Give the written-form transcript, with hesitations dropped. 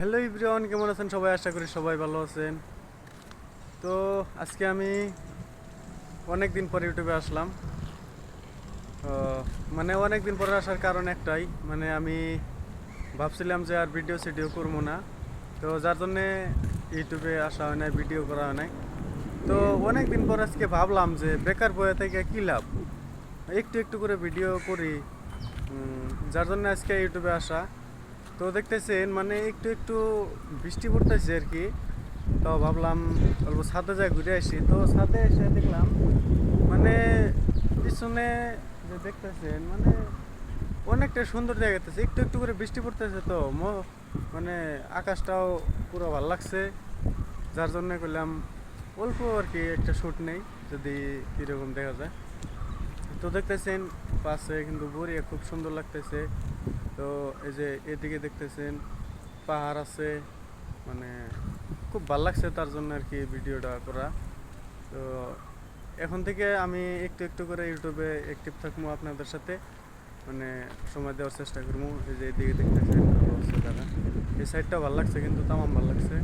Hello everyone, কেমন আছেন সবাই? আশা করি সবাই ভালো আছেন। তো আজকে আমি অনেক দিন পর ইউটিউবে আসলাম। অনেক দিন পরে আসার কারণ একটাই, আমি ভাবছিলাম যে আর ভিডিও করবো না। তো যার জন্যে ইউটিউবে আসা হয় নাই, ভিডিও করা হয় নাই। তো অনেক দিন পর আজকে ভাবলাম যে বেকার বয়ে থেকে কী লাভ, একটু একটু করে ভিডিও করি। যার জন্য আজকে ইউটিউবে আসা। তো দেখতেছেন একটু একটু বৃষ্টি পড়তেছে আর কি। তো ভাবলাম অল্প ছাদে যাই, ঘুরে আসি। তো ছাদে এসে দেখলাম মানে পিছনে যে দেখতেছেন অনেকটা সুন্দর জায়গাতেছে, একটু একটু করে বৃষ্টি পড়তেছে। তো মানে আকাশটাও পুরো ভালো লাগছে। যার জন্য করলাম অল্প আর কি একটা শ্যুট নেই, যদি কীরকম দেখা যায়। তো দেখতেছেন পাশে কিন্তু বড়িয়া খুব সুন্দর লাগতেছে। তো এই যে এদিকে দেখতেছেন পাহাড় আছে, মানে খুব ভালো লাগছে, তার জন্য আর কি ভিডিওটা করা। তো এখন থেকে আমি একটু একটু করে ইউটিউবে অ্যাক্টিভ থাকবো, আপনাদের সাথে মানে সময় দেওয়ার চেষ্টা করবো। এই যে এদিকে দেখতেছেন আরো আছে জায়গা, এই সাইডটা ভালো লাগছে, কিন্তু তামাম ভালো লাগছে।